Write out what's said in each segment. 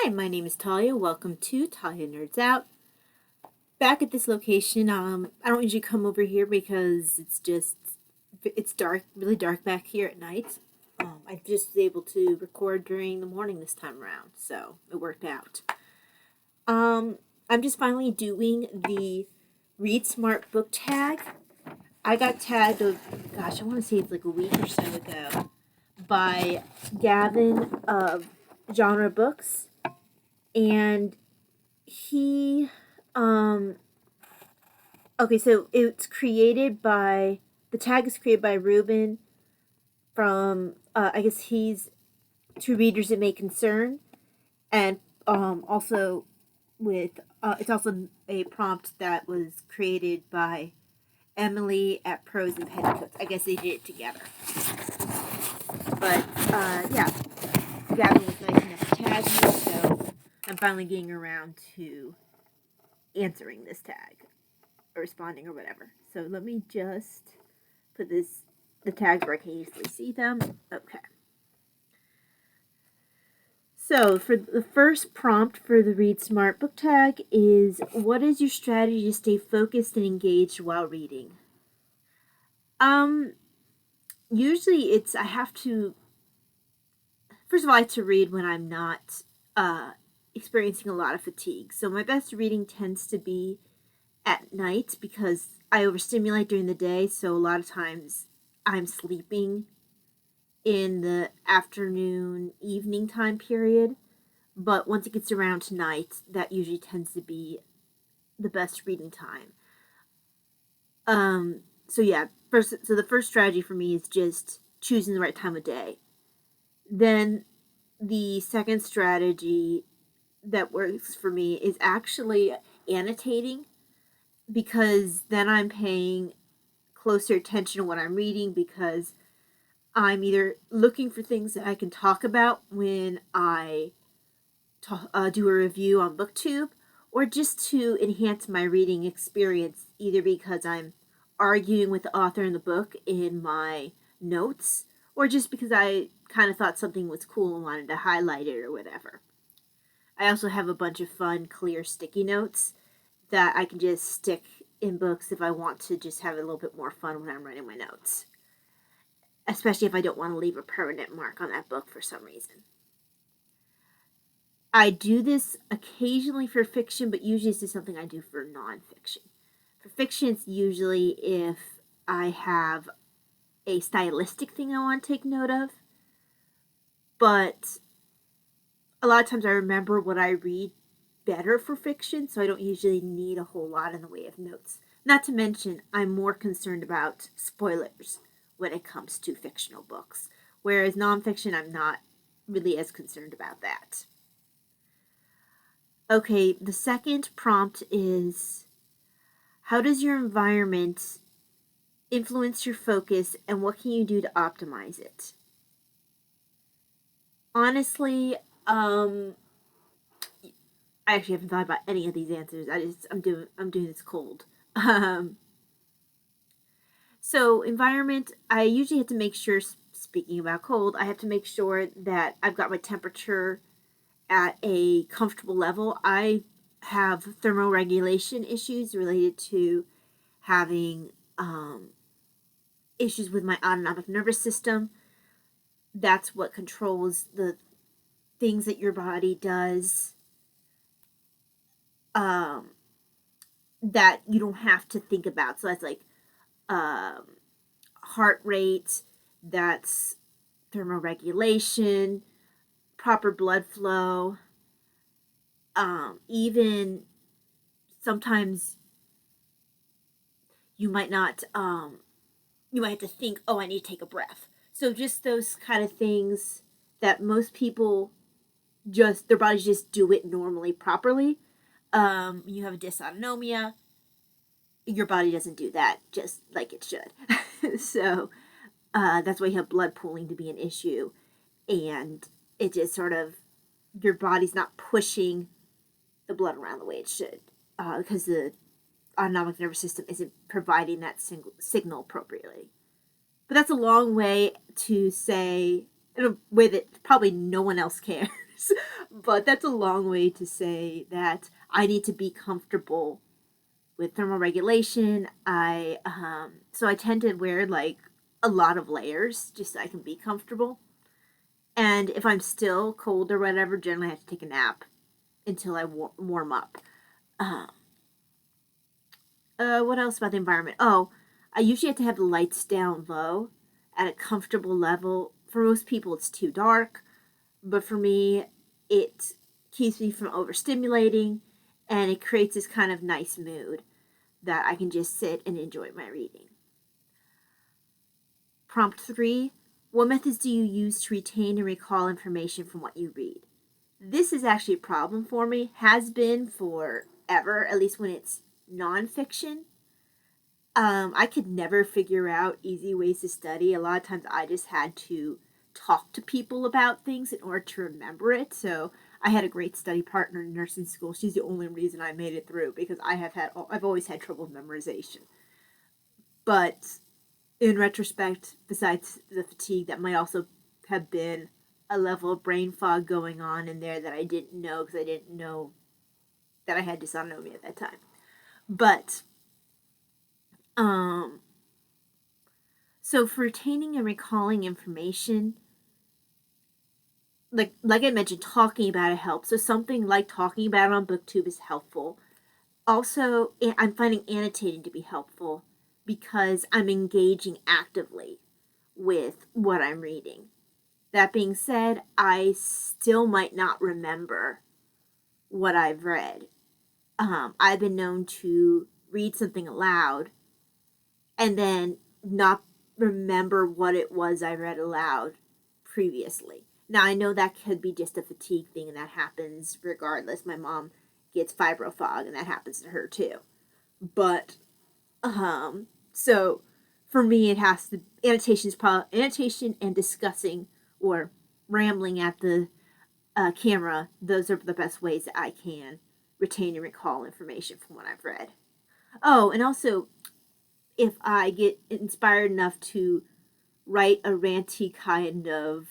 Hi, my name is Talia. Welcome to Talia Nerds Out. Back at this location, I don't usually come over here because it's dark, really dark back here at night. I just was able to record during the morning this time around, so it worked out. I'm just finally doing the Read Smart book tag. I got tagged, I want to say it's like a week or so ago, by Gavin of Genre Books. And he so it's created by the tag is created by Ruben from I guess he's To Readers It May Concern, and also with it's also a prompt that was created by Emmelie at Prose and Petticoats. I guess they did it together. But yeah, Gavin was nice enough to tag me, so I'm finally getting around to answering this tag or responding or whatever. So let me just put the tags where I can easily see them. Okay. So for the first prompt for the Read Smart book tag is, what is your strategy to stay focused and engaged while reading? Usually I have to, first of all, I like to read when I'm not experiencing a lot of fatigue. So my best reading tends to be at night because I overstimulate during the day, so a lot of times I'm sleeping in the afternoon, evening time period. But once it gets around to night, that usually tends to be the best reading time. So the first strategy for me is just choosing the right time of day. Then the second strategy that works for me is actually annotating, because then I'm paying closer attention to what I'm reading, because I'm either looking for things that I can talk about when I do a review on booktube, or just to enhance my reading experience, either because I'm arguing with the author in the book in my notes, or just because I kind of thought something was cool and wanted to highlight it or whatever. I also have a bunch of fun, clear, sticky notes that I can just stick in books if I want to just have a little bit more fun when I'm writing my notes. Especially if I don't want to leave a permanent mark on that book for some reason. I do this occasionally for fiction, but usually this is something I do for nonfiction. For fiction, it's usually if I have a stylistic thing I want to take note of. But a lot of times I remember what I read better for fiction, so I don't usually need a whole lot in the way of notes. Not to mention, I'm more concerned about spoilers when it comes to fictional books, whereas nonfiction, I'm not really as concerned about that. Okay, the second prompt is, how does your environment influence your focus, and what can you do to optimize it? Honestly, I actually haven't thought about any of these answers. I'm doing this cold. So environment, I usually have to make sure, speaking about cold, I have to make sure that I've got my temperature at a comfortable level. I have thermoregulation issues related to having issues with my autonomic nervous system. That's what controls the things that your body does that you don't have to think about. So that's like heart rate, that's thermoregulation, proper blood flow. Even sometimes you might not, you might have to think, oh, I need to take a breath. So just those kind of things that most people their bodies just do it normally, properly. You have a dysautonomia, your body doesn't do that just like it should. So that's why you have blood pooling to be an issue, and it just sort of, your body's not pushing the blood around the way it should, because the autonomic nervous system isn't providing that signal appropriately. But that's a long way to say, in a way that probably no one else cares, But that's a long way to say that I need to be comfortable with thermal regulation. So I tend to wear like a lot of layers just so I can be comfortable. And if I'm still cold or whatever, generally I have to take a nap until I warm up. Uh, what else about the environment? Oh, I usually have to have the lights down low at a comfortable level. For most people, it's too dark, but for me, it keeps me from overstimulating, and it creates this kind of nice mood that I can just sit and enjoy my reading. Prompt 3. What methods do you use to retain and recall information from what you read? This is actually a problem for me, has been forever, at least when it's nonfiction. I could never figure out easy ways to study. A lot of times I just had to talk to people about things in order to remember it. So I had a great study partner in nursing school. She's the only reason I made it through because I've always had trouble with memorization. But in retrospect, besides the fatigue, that might also have been a level of brain fog going on in there that I didn't know because I didn't know that I had dysautonomia at that time. But so for retaining and recalling information, like I mentioned, talking about it helps. So something like talking about it on booktube is helpful. Also, I'm finding annotating to be helpful because I'm engaging actively with what I'm reading. That being said, I still might not remember what I've read. I've been known to read something aloud and then not remember what it was I read aloud previously. Now, I know that could be just a fatigue thing, and that happens regardless. My mom gets fibro fog, and that happens to her too. But, so for me, it has to, annotation and discussing or rambling at the camera, those are the best ways that I can retain and recall information from what I've read. Oh, and also, if I get inspired enough to write a ranty kind of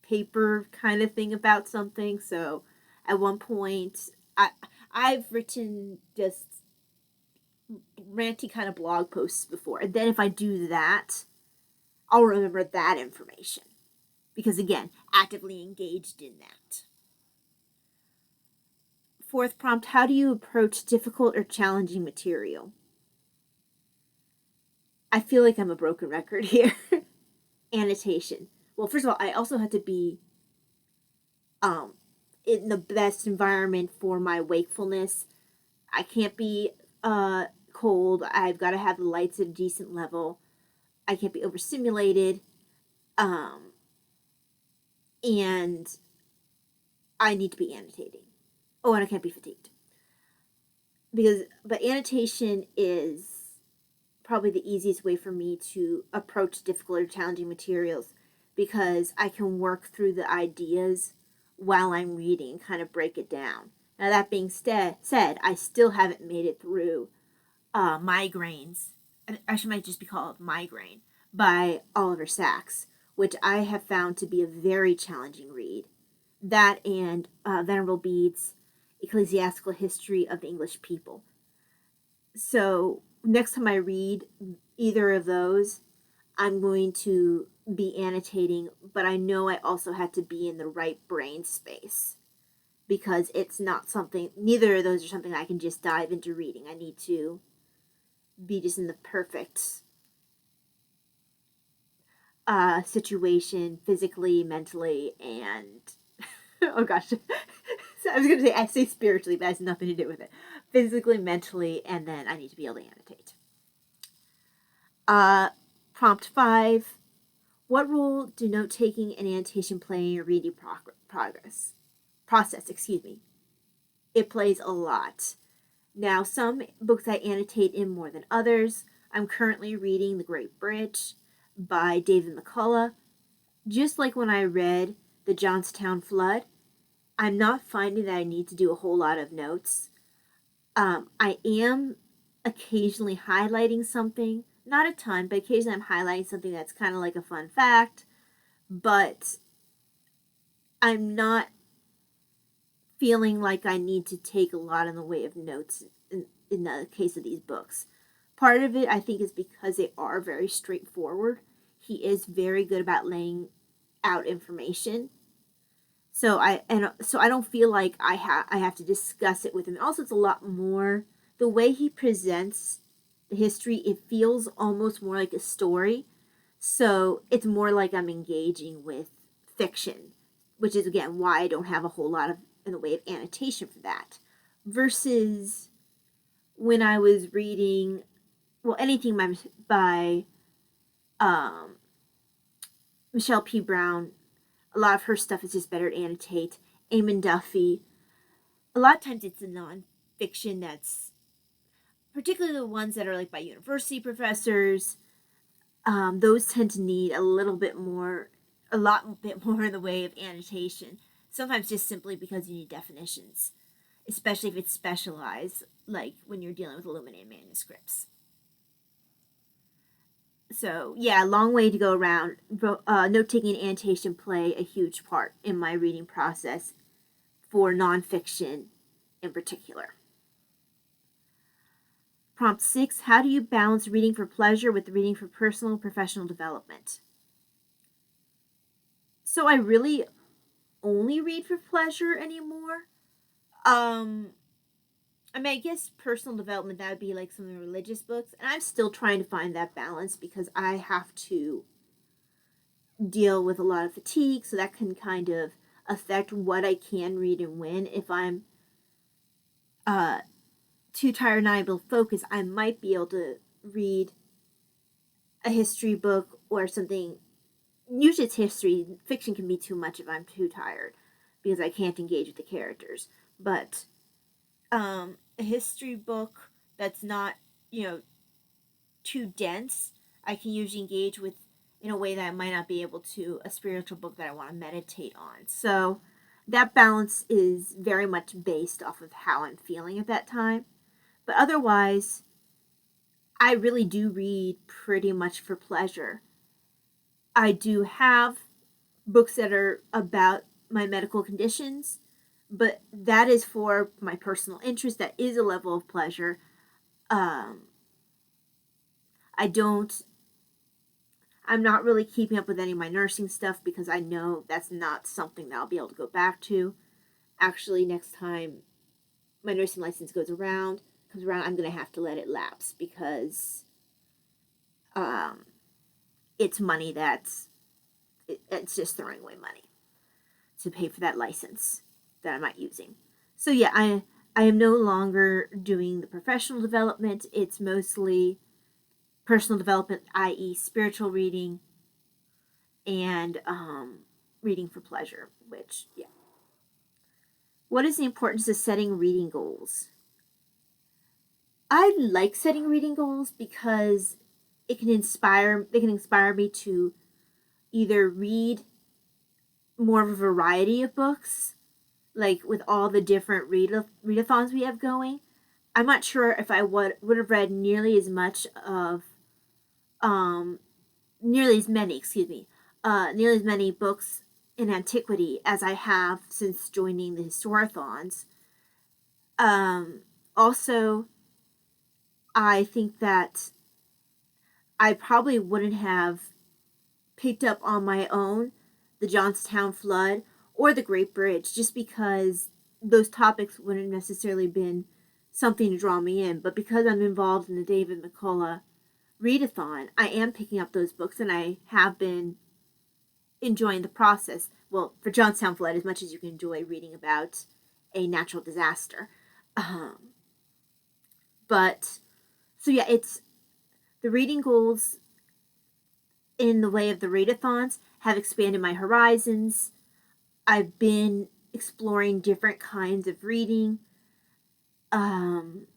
paper kind of thing about something. So at one point, I've written just ranty kind of blog posts before, and then if I do that, I'll remember that information because again, actively engaged in that. Fourth prompt: how do you approach difficult or challenging material? I feel like I'm a broken record here. Annotation. Well, first of all, I also have to be in the best environment for my wakefulness. I can't be cold. I've got to have the lights at a decent level. I can't be overstimulated. And I need to be annotating. Oh, and I can't be fatigued. But annotation is probably the easiest way for me to approach difficult or challenging materials because I can work through the ideas while I'm reading, kind of break it down. Now, that being said, I still haven't made it through Migraines. Actually, might just be called Migraine by Oliver Sacks, which I have found to be a very challenging read. That and Venerable Bede's Ecclesiastical History of the English People. So next time I read either of those, I'm going to be annotating, but I know I also have to be in the right brain space because it's not something, neither of those are something I can just dive into reading. I need to be just in the perfect situation physically, mentally, and oh gosh, I was going to say, I say spiritually, but it has nothing to do with it. Physically, mentally, and then I need to be able to annotate. Prompt 5. What role do note-taking and annotation play in your reading process? It plays a lot. Now, some books I annotate in more than others. I'm currently reading The Great Bridge by David McCullough. Just like when I read The Johnstown Flood, I'm not finding that I need to do a whole lot of notes. I am occasionally highlighting something, not a ton, but occasionally I'm highlighting something that's kind of like a fun fact, but I'm not feeling like I need to take a lot in the way of notes in the case of these books. Part of it, I think, is because they are very straightforward. He is very good about laying out information. So I don't feel like I have to discuss it with him. Also, it's a lot more the way he presents the history. It feels almost more like a story. So it's more like I'm engaging with fiction, which is again why I don't have a whole lot of in the way of annotation for that. Versus when I was reading, well, anything by um, Michelle P. Brown, a lot of her stuff is just better to annotate. Eamon Duffy, a lot of times it's the nonfiction that's particularly the ones that are like by university professors. Those tend to need a lot bit more in the way of annotation. Sometimes just simply because you need definitions, especially if it's specialized, like when you're dealing with illuminated manuscripts. So yeah, long way to go around. Note taking and annotation play a huge part in my reading process for nonfiction in particular. Prompt 6, how do you balance reading for pleasure with reading for personal and professional development? So I really only read for pleasure anymore. I mean, I guess personal development, that would be like some of the religious books. And I'm still trying to find that balance because I have to deal with a lot of fatigue. So that can kind of affect what I can read and when. If I'm too tired and not able to focus, I might be able to read a history book or something. Usually it's history. Fiction can be too much if I'm too tired because I can't engage with the characters. But a history book that's not, too dense, I can usually engage with in a way that I might not be able to a spiritual book that I want to meditate on. So that balance is very much based off of how I'm feeling at that time. But otherwise, I really do read pretty much for pleasure. I do have books that are about my medical conditions, but that is for my personal interest. That is a level of pleasure. Um, I don't, I'm not really keeping up with any of my nursing stuff because I know that's not something that I'll be able to go back to. Actually, next time my nursing license comes around, I'm going to have to let it lapse because um, it's money it's just throwing away money to pay for that license that I'm not using. So yeah, I am no longer doing the professional development. It's mostly personal development, i.e., spiritual reading and reading for pleasure. Which yeah. What is the importance of setting reading goals? I like setting reading goals because they can inspire me to either read more of a variety of books, like with all the different readathons we have going. I'm not sure if I would have read um, nearly as many books in antiquity as I have since joining the historathons. Also, I think that I probably wouldn't have picked up on my own the Johnstown flood or the Great Bridge just because those topics wouldn't necessarily been something to draw me in. But because I'm involved in the David McCullough readathon, I am picking up those books and I have been enjoying the process. Well, for Johnstown flood, as much as you can enjoy reading about a natural disaster. Um, but so yeah, it's the reading goals in the way of the readathons have expanded my horizons. I've been exploring different kinds of reading. Um,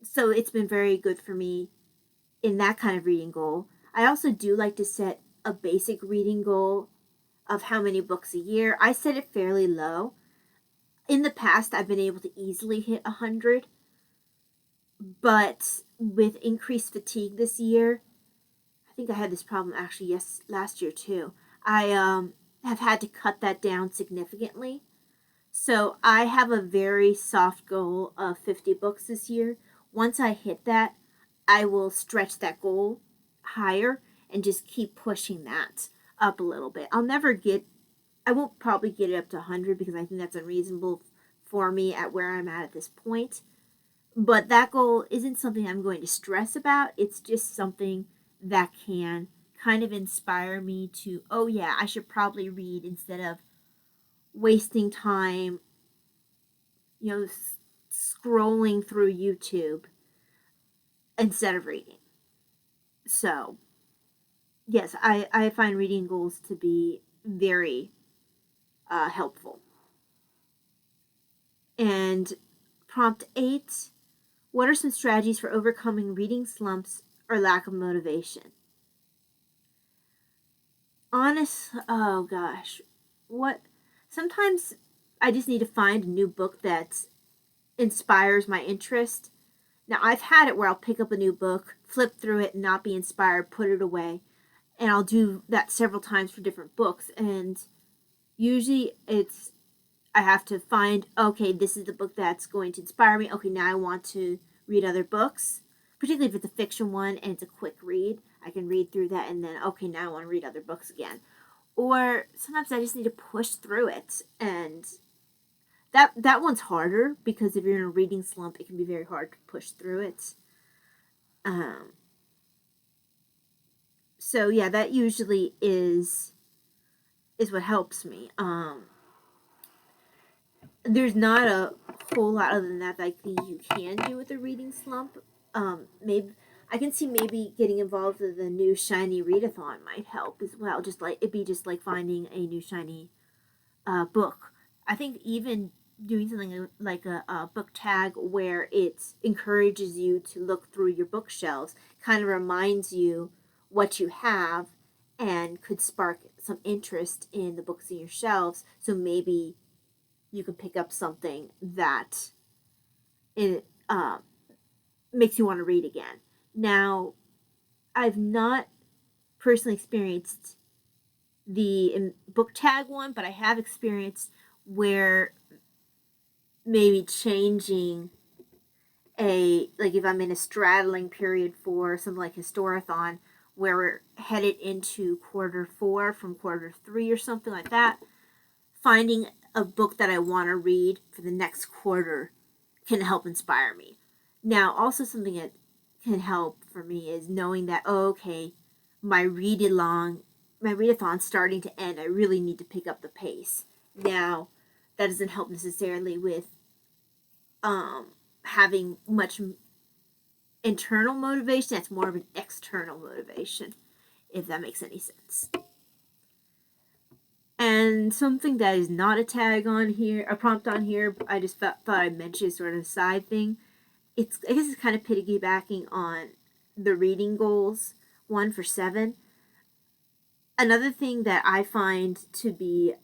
so it's been very good for me in that kind of reading goal. I also do like to set a basic reading goal of how many books a year. I set it fairly low. In the past, I've been able to easily hit 100, but with increased fatigue this year, I think I had this problem actually last year too. I have had to cut that down significantly. So I have a very soft goal of 50 books this year. Once I hit that, I will stretch that goal higher and just keep pushing that up a little bit. I won't probably get it up to 100 because I think that's unreasonable for me at where I'm at this point. But that goal isn't something I'm going to stress about. It's just something that can kind of inspire me to, oh yeah, I should probably read instead of wasting time, you know, scrolling through YouTube instead of reading. So, yes, I find reading goals to be very helpful. And prompt 8, what are some strategies for overcoming reading slumps or lack of motivation? Oh gosh. What? Sometimes I just need to find a new book that inspires my interest. Now, I've had it where I'll pick up a new book, flip through it, and not be inspired, put it away. And I'll do that several times for different books. And usually I have to find, okay, this is the book that's going to inspire me. Okay, now I want to read other books, particularly if it's a fiction one and it's a quick read. I can read through that and then, okay, now I want to read other books again. Or sometimes I just need to push through it. And that one's harder because if you're in a reading slump, it can be very hard to push through it. So yeah, that usually is what helps me. There's not a whole lot other than that I think you can do with a reading slump. Maybe I can see maybe getting involved with the new shiny readathon might help as well. Just like it'd be just like finding a new shiny book. I think even doing something like a book tag where it encourages you to look through your bookshelves, kind of reminds you what you have and could spark some interest in the books in your shelves. So maybe you can pick up something that it makes you want to read again. Now, I've not personally experienced the book tag one, but I have experienced where maybe changing like if I'm in a straddling period for something like Historathon, where we're headed into quarter 4 from quarter 3 or something like that, finding a book that I want to read for the next quarter can help inspire me. Now, also something that can help for me is knowing that, oh, okay, my readathon's starting to end. I really need to pick up the pace. Now, that doesn't help necessarily with having much internal motivation. That's more of an external motivation, if that makes any sense. And something that is not a tag on here, a prompt on here, I just thought I'd mention sort of a side thing. I guess it's kind of piggybacking on the reading goals one for 7. Another thing that I find to be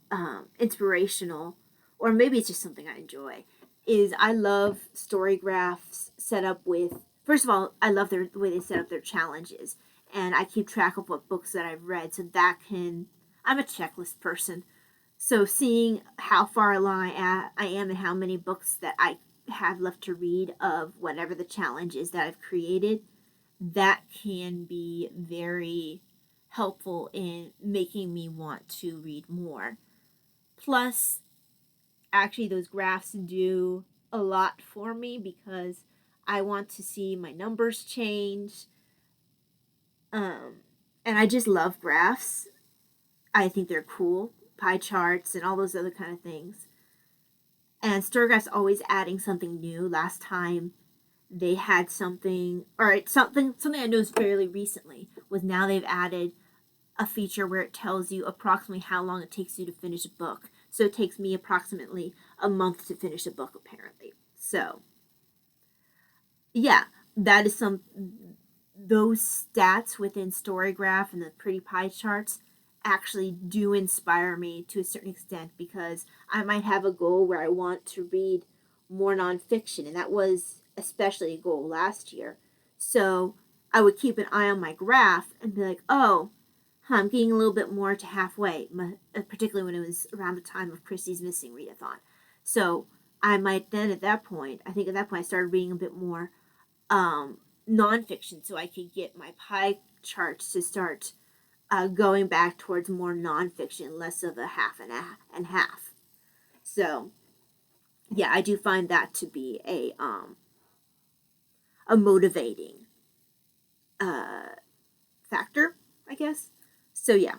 inspirational, or maybe it's just something I enjoy, is I love story graphs set up with. First of all, I love the way they set up their challenges, and I keep track of what books that I've read, so that can. I'm a checklist person, so seeing how far along I am and how many books that I have left to read of whatever the challenge is that I've created, that can be very helpful in making me want to read more. Plus, actually, those graphs do a lot for me because I want to see my numbers change. And I just love graphs. I think they're cool. Pie charts and all those other kind of things. And Storygraph's always adding something new. Last time they had something I noticed fairly recently was now they've added a feature where it tells you approximately how long it takes you to finish a book. So it takes me approximately a month to finish a book, apparently. So, yeah, that is those stats within Storygraph and the pretty pie charts actually do inspire me to a certain extent because I might have a goal where I want to read more nonfiction, and that was especially a goal last year. So I would keep an eye on my graph and be like, oh, I'm getting a little bit more to halfway, particularly when it was around the time of Christy's Missing Readathon. So I might then at that point, I think at that point I started reading a bit more nonfiction, so I could get my pie charts to start going back towards more nonfiction, less of a half and half. So yeah, I do find that to be a motivating factor, I guess. So yeah,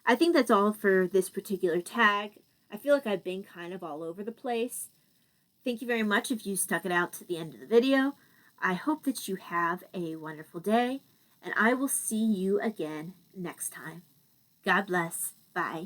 I think that's all for this particular tag. I feel like I've been kind of all over the place. Thank you very much if you stuck it out to the end of the video. I hope that you have a wonderful day, and I will see you again next time. God bless. Bye.